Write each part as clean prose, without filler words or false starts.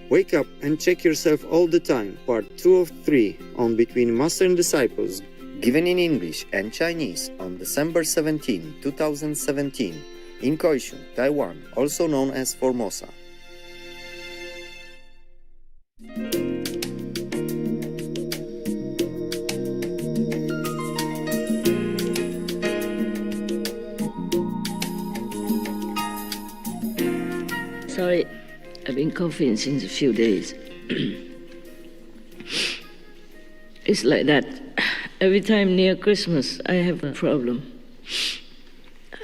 Wake up and check yourself all the time. Part 2 of 3 on Between Master and Disciples, given in English and Chinese on December 17, 2017, in Kaohsiung, Taiwan, also known as Formosa. Sorry, I've been coughing since a few days. It's like that. Every time near Christmas, I have a problem.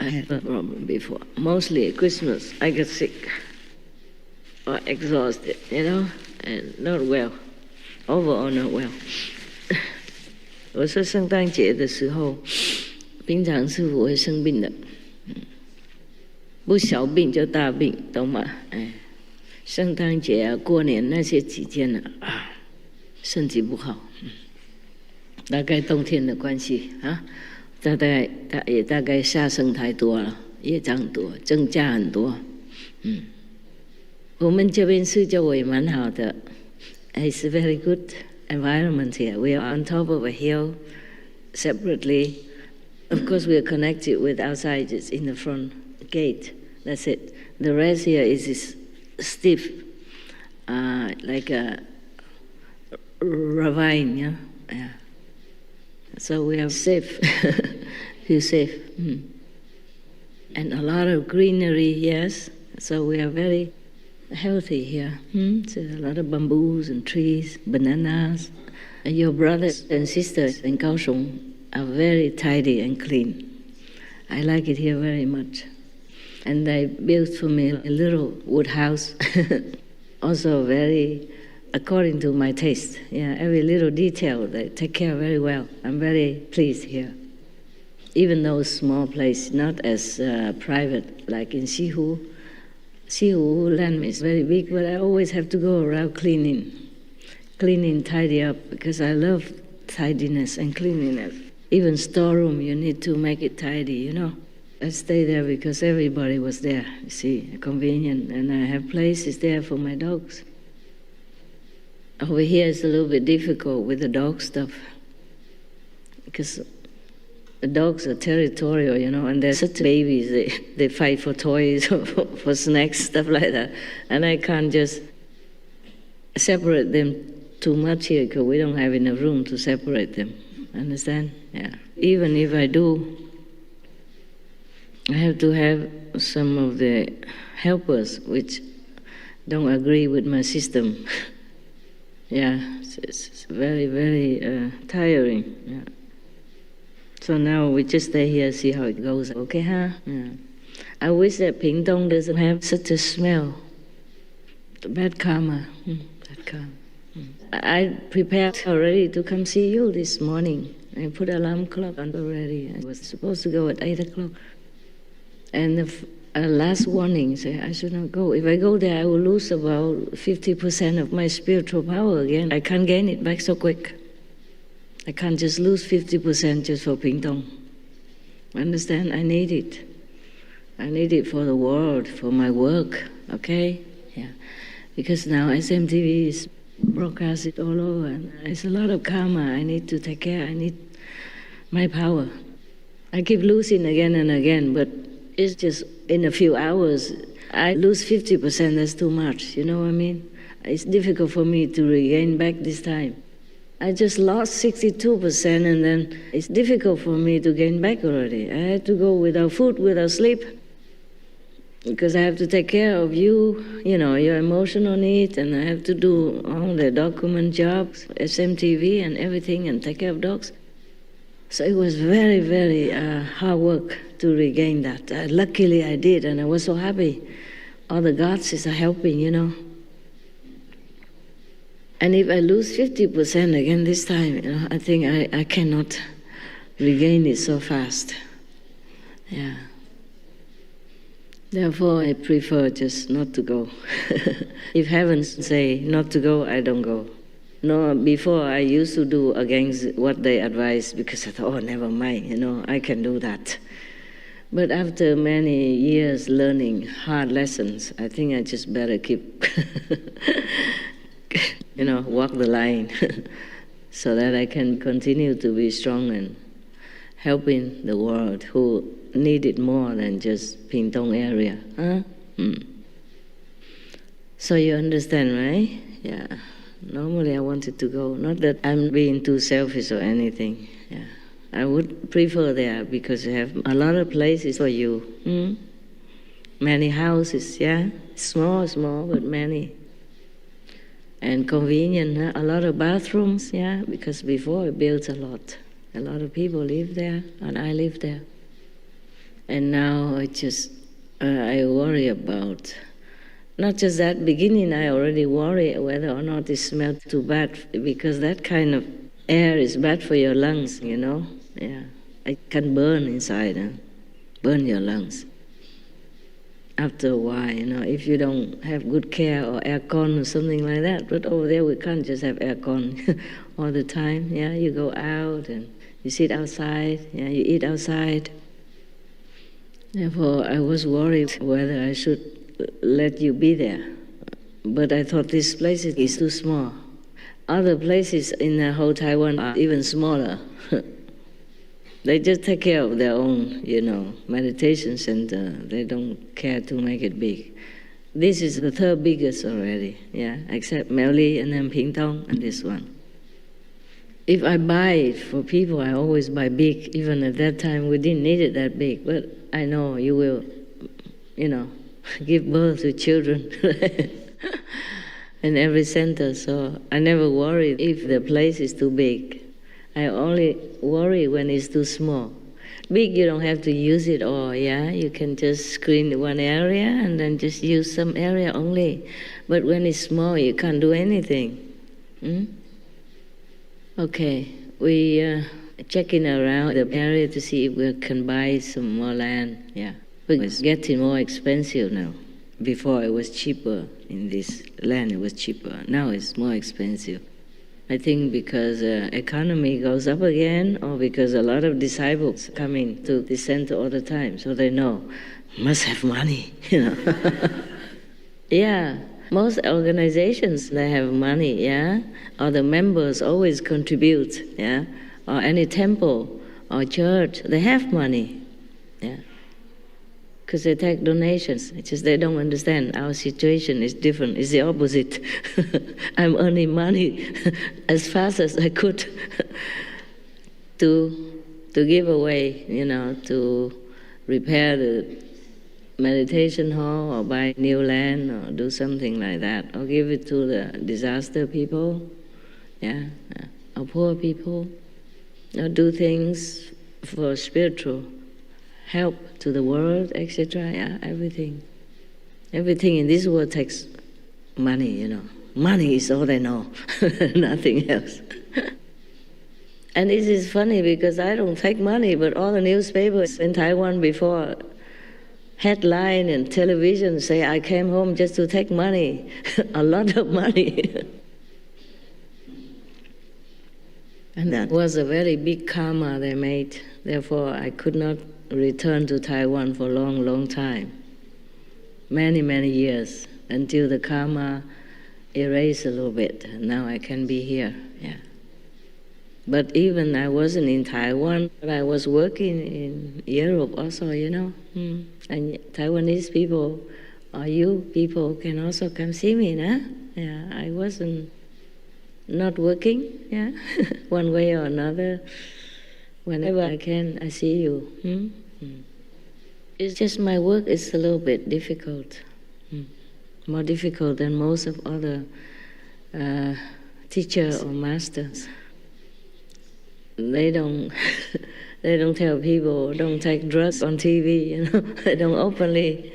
I had a problem before. Mostly at Christmas, I get sick or exhausted, and not well. Overall, not well. 我说圣诞节的时候，平常是我会生病的。不小病就大病，懂吗？圣诞节啊，过年那些几天啊，身体不好，大概冬天的关系啊，大概杀生太多了，业障多，增加很多。我们这边市周围蛮好的 ，It's a very good environment here. We are on top of a hill, separately. Of course, we are connected with outsiders in the front gate. That's it. The rest here is stiff, like a ravine, yeah. So we are safe, feel safe. And a lot of greenery, yes. So we are very healthy here. So a lot of bamboos and trees, bananas. And your brothers and sisters in Kaohsiung are very tidy and clean. I like it here very much. And they built for me a little wood house, also very according to my taste. Yeah, every little detail they take care very well. I'm very pleased here. Even though small place, not as private like in Sihu. Sihu land is very big, but I always have to go around cleaning, tidy up, because I love tidiness and cleanliness. Even storeroom, you need to make it tidy, I stay there because everybody was there, you see, convenient, and I have places there for my dogs. Over here it's a little bit difficult with the dog stuff, because the dogs are territorial, and they're such babies, they fight for toys or for snacks, stuff like that, and I can't just separate them too much here because we don't have enough room to separate them, understand? Yeah. Even if I do, I have to have some of the helpers which don't agree with my system. Yeah, it's very, very tiring. Yeah. So now we just stay here, see how it goes. Okay, huh? Yeah. I wish that Pingdong doesn't have such a smell. Bad karma. Bad karma. I prepared already to come see you this morning. I put alarm clock on already. I was supposed to go at 8 o'clock. And the last warning said I should not go. If I go there, I will lose about 50% of my spiritual power again. I can't gain it back so quick. I can't just lose 50% just for Pingdong. Understand? I need it. I need it for the world, for my work, okay? Yeah. Because now SMTV is broadcasted all over, and it's a lot of karma. I need to take care. I need my power. I keep losing again and again, but it's just in a few hours, I lose 50%, that's too much, you know what I mean? It's difficult for me to regain back this time. I just lost 62% and then it's difficult for me to gain back already. I had to go without food, without sleep, because I have to take care of you, your emotional needs, and I have to do all the document jobs, SMTV and everything, and take care of dogs. So it was very, very hard work to regain that. Luckily I did, and I was so happy. All the gods are helping, And if I lose 50% again this time, I think I cannot regain it so fast. Yeah. Therefore, I prefer just not to go. If heaven say not to go, I don't go. No, before I used to do against what they advise because I thought, never mind, I can do that. But after many years learning hard lessons, I think I just better keep walk the line so that I can continue to be strong and helping the world who need it more than just Pingtong area. Huh? So you understand, right? Yeah. Normally I wanted to go. Not that I'm being too selfish or anything. Yeah. I would prefer there because you have a lot of places for you. Many houses, yeah? Small, but many. And convenient, huh? A lot of bathrooms, yeah? Because before it built a lot. A lot of people live there, and I live there. And now I worry about, not just that, beginning I already worry whether or not it smells too bad, because that kind of air is bad for your lungs, Yeah, it can burn inside, burn your lungs. After a while, if you don't have good care or aircon or something like that. But over there we can't just have aircon all the time, yeah? You go out and you sit outside, yeah? You eat outside. Therefore, I was worried whether I should let you be there. But I thought this place is too small. Other places in the whole Taiwan are even smaller. They just take care of their own, meditation center. They don't care to make it big. This is the third biggest already, yeah, except Meli and then Pingtong and this one. If I buy it for people, I always buy big. Even at that time, we didn't need it that big. But I know you will, give birth to children in every center. So I never worry if the place is too big. I only worry when it's too small. Big, you don't have to use it all, yeah? You can just screen one area and then just use some area only. But when it's small, you can't do anything. Okay, we checking around the area to see if we can buy some more land, yeah. But it's getting more expensive now. Before it was cheaper in this land, it was cheaper. Now it's more expensive. I think because economy goes up again, or because a lot of disciples coming to the center all the time, so they know, must have money, Yeah, most organizations, they have money, yeah? Or the members always contribute, yeah? Or any temple or church, they have money, yeah? Because they take donations. It's just they don't understand. Our situation is different. It's the opposite. I'm earning money as fast as I could to give away, to repair the meditation hall or buy new land or do something like that, or give it to the disaster people, yeah, or poor people, or do things for spiritual help to the world, etc. Yeah, everything. Everything in this world takes money, Money is all they know, nothing else. And this is funny because I don't take money, but all the newspapers in Taiwan before, headline and television say I came home just to take money, a lot of money. And that was a very big karma they made. Therefore, I could not return to Taiwan for a long time. Many years, until the karma erased a little bit. Now I can be here, yeah. But even I wasn't in Taiwan, but I was working in Europe also, And Taiwanese people, or you people, can also come see me, nah? Yeah, I wasn't not working, yeah, one way or another. Whenever I can, I see you. It's just my work is a little bit difficult, more difficult than most of other teachers or masters. They don't they don't tell people don't take drugs on TV, They don't openly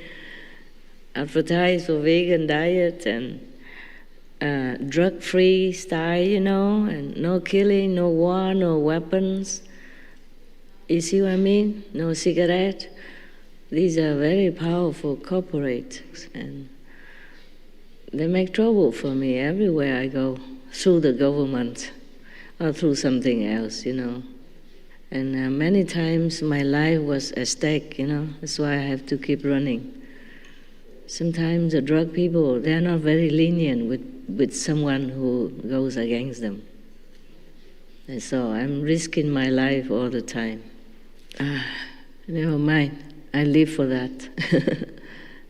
advertise for vegan diet and drug-free style, and no killing, no war, no weapons. You see what I mean? No cigarette. These are very powerful corporates, and they make trouble for me everywhere I go, through the government or through something else, And many times my life was at stake, That's why I have to keep running. Sometimes the drug people, they're not very lenient with with someone who goes against them. And so I'm risking my life all the time. Never mind, I live for that.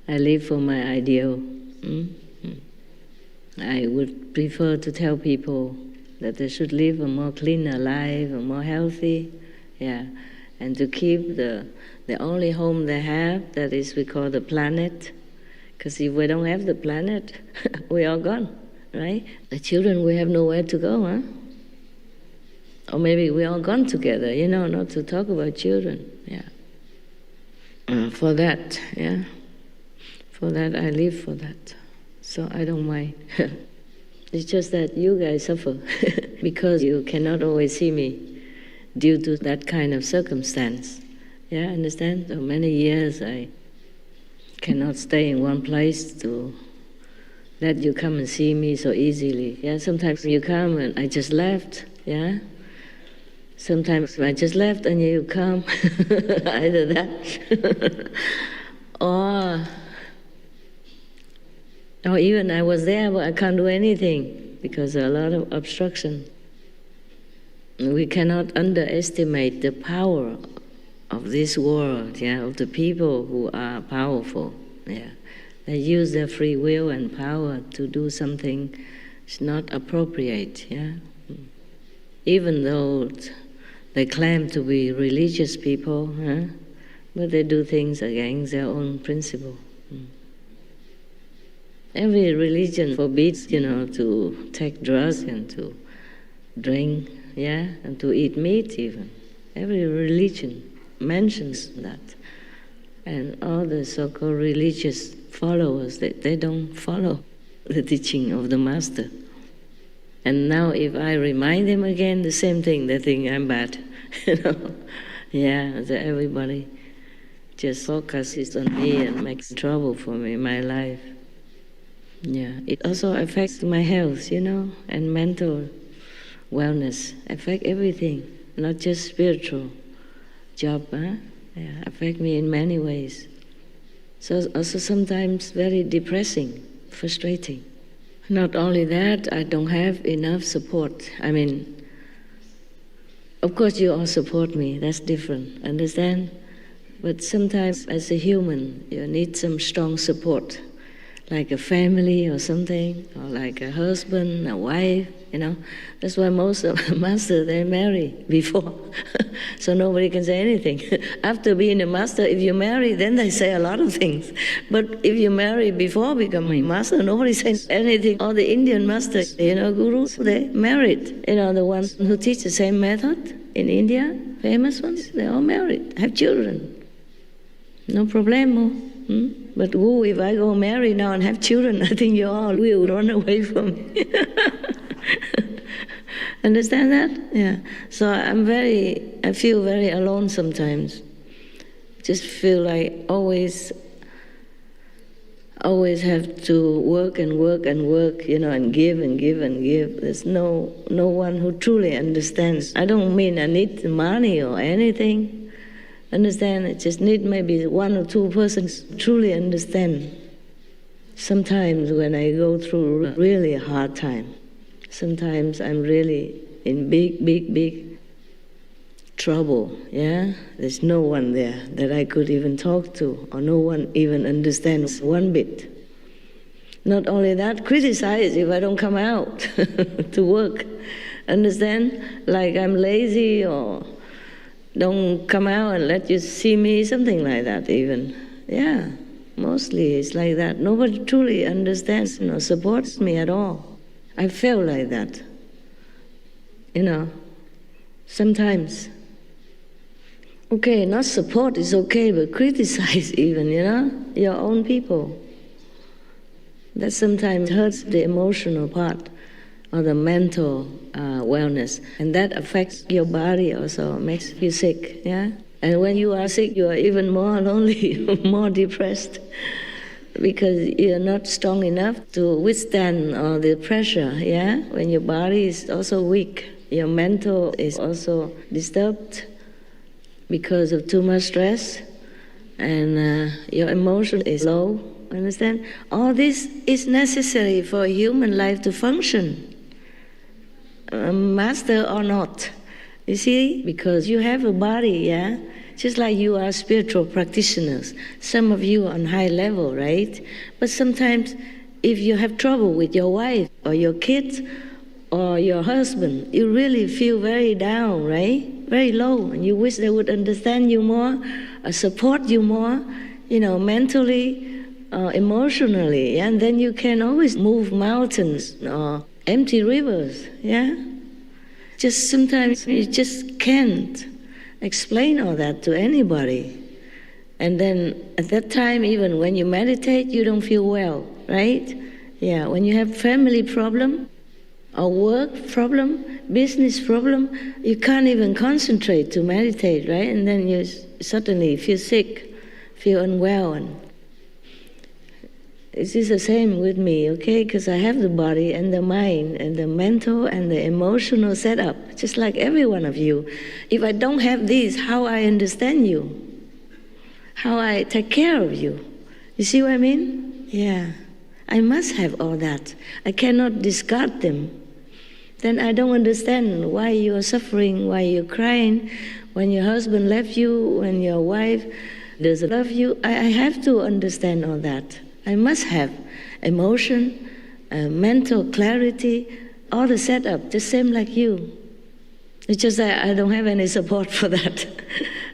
I live for my ideal. I would prefer to tell people that they should live a more cleaner life, a more healthy, and to keep the only home they have, that is we call the planet. Because if we don't have the planet, we are gone, right? The children, we have nowhere to go, huh? Or maybe we all gone together, not to talk about children, for that, For that, I live for that. So I don't mind. It's just that you guys suffer because you cannot always see me due to that kind of circumstance. Understand? So many years I cannot stay in one place to let you come and see me so easily. Sometimes you come and I just left. Sometimes I just left and you come. Either that or even I was there, but I can't do anything because there are a lot of obstruction. We cannot underestimate the power of this world, of the people who are powerful. They use their free will and power to do something that's not appropriate. Even though they claim to be religious people, but they do things against their own principle. Every religion forbids, to take drugs and to drink, and to eat meat even. Every religion mentions that. And all the so-called religious followers, they don't follow the teaching of the Master. And now if I remind them again, the same thing, they think I'm bad. So everybody just focuses on me and makes trouble for me in my life. It also affects my health, and mental wellness. Affect everything, not just spiritual job. Affect me in many ways. So also sometimes very depressing, frustrating. Not only that, I don't have enough support. Of course you all support me, that's different, understand? But sometimes as a human, you need some strong support, like a family or something, or like a husband, a wife, That's why most of the masters, they marry before, so nobody can say anything. After being a master, if you marry, then they say a lot of things. But if you marry before becoming master, nobody says anything. All the Indian masters, gurus, they married. The ones who teach the same method in India, famous ones, they all married, have children. No problemo. But if I go marry now and have children, I think you all will run away from me. Understand that? So I feel very alone sometimes. Just feel like always have to work and work and work, and give and give and give. There's no one who truly understands. I don't mean I need money or anything. Understand? I just need maybe one or two persons truly understand. Sometimes when I go through really a hard time, sometimes I'm really in big trouble, There's no one there that I could even talk to, or no one even understands one bit. Not only that, criticize if I don't come out to work. Understand? Like I'm lazy or don't come out and let you see me, something like that even. Mostly it's like that. Nobody truly understands, supports me at all. I feel like that, sometimes. Okay, not support is okay, but criticize even, your own people. That sometimes hurts the emotional part or the mental wellness. And that affects your body also, makes you sick, And when you are sick, you are even more lonely, more depressed, because you're not strong enough to withstand all the pressure, When your body is also weak, your mental is also disturbed because of too much stress, and your emotion is low, Understand? All this is necessary for human life to function, master or not. You see? Because you have a body, yeah? Just like you are spiritual practitioners. Some of you are on high level, right? But sometimes if you have trouble with your wife or your kids or your husband, you really feel very down, right? Very low. And you wish they would understand you more, support you more, mentally, emotionally. Yeah? And then you can always move mountains or empty rivers, yeah? Just sometimes you just can't explain all that to anybody. And then at that time, even when you meditate, you don't feel well, right? Yeah, when you have family problem or work problem, business problem, you can't even concentrate to meditate, right? And then you suddenly feel sick, feel unwell. And it is the same with me, okay? Because I have the body and the mind and the mental and the emotional setup, just like every one of you. If I don't have these, how I understand you? How I take care of you? You see what I mean? Yeah. I must have all that. I cannot discard them. Then I don't understand why you are suffering, why you're crying, when your husband left you, when your wife doesn't love you. I have to understand all that. I must have emotion, mental clarity, all the setup, the same like you. It's just that I don't have any support for that.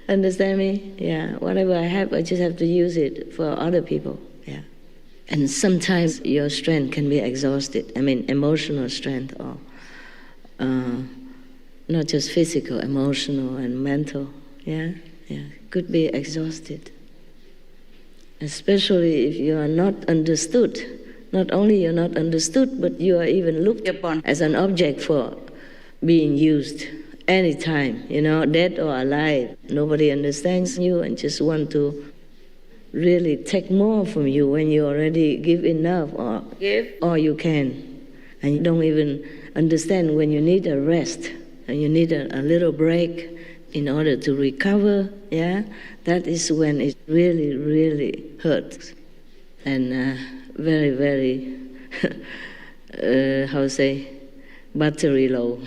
Understand me? Yeah. Whatever I have, I just have to use it for other people. Yeah. And sometimes your strength can be exhausted. I mean, emotional strength, or not just physical, emotional and mental. Yeah. Yeah. Could be exhausted. Especially if you are not understood. Not only you're not understood, but you are even looked upon as an object for being used anytime, dead or alive. Nobody understands you and just want to really take more from you when you already give enough or give all you can. And you don't even understand when you need a rest and you need a little break in order to recover, yeah? That is when it really, really hurts. And very, very, battery low.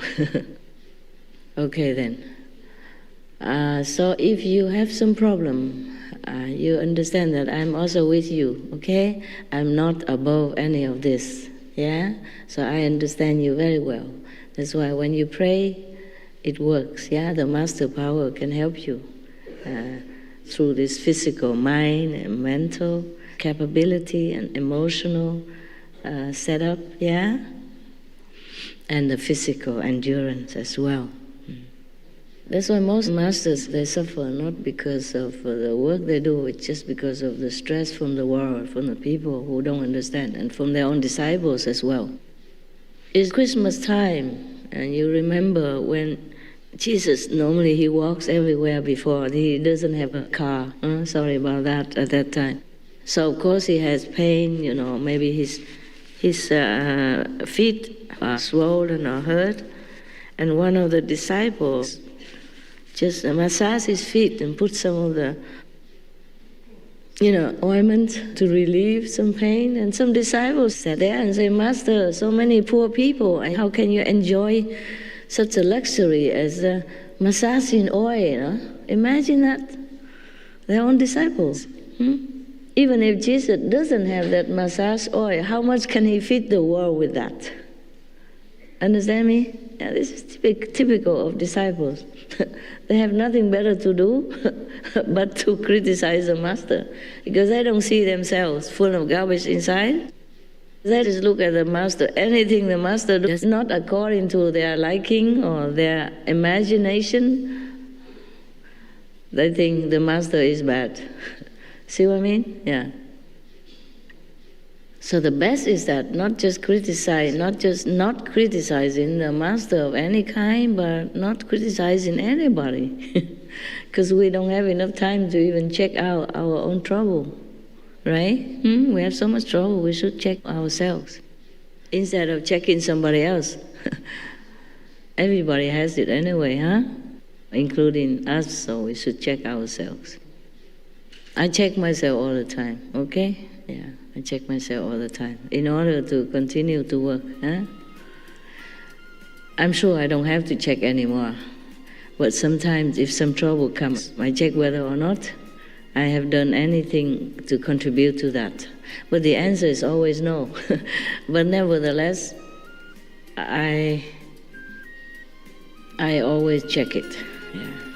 Okay then. So if you have some problem, you understand that I'm also with you, okay? I'm not above any of this, yeah? So I understand you very well. That's why when you pray, it works, yeah? The master power can help you through this physical mind and mental capability and emotional setup, yeah? And the physical endurance as well. That's why most masters, they suffer not because of the work they do, it's just because of the stress from the world, from the people who don't understand, and from their own disciples as well. It's Christmas time, and you remember when Jesus, normally he walks everywhere before. He doesn't have a car. Sorry about that at that time. So of course he has pain, maybe his feet are swollen or hurt. And one of the disciples just massage his feet and put some of the, ointment to relieve some pain. And some disciples sat there and say, Master, so many poor people, and how can you enjoy such a luxury as massaging oil? Imagine that. Their own disciples. Even if Jesus doesn't have that massage oil, how much can he feed the world with that? Understand me? Yeah, this is typical of disciples. They have nothing better to do but to criticize the master, because they don't see themselves full of garbage inside. They just look at the master. Anything the master does not according to their liking or their imagination, they think the master is bad. See what I mean? Yeah. So the best is that not just criticize, not just not criticizing the master of any kind, but not criticizing anybody. Because we don't have enough time to even check out our own trouble, right? We have so much trouble, we should check ourselves instead of checking somebody else. Everybody has it anyway, including us, so we should check ourselves. I check myself all the time, okay? Yeah, I check myself all the time in order to continue to work. Huh? I'm sure I don't have to check anymore. But sometimes if some trouble comes, I check whether or not I have done anything to contribute to that. But the answer is always no. But nevertheless, I always check it. Yeah.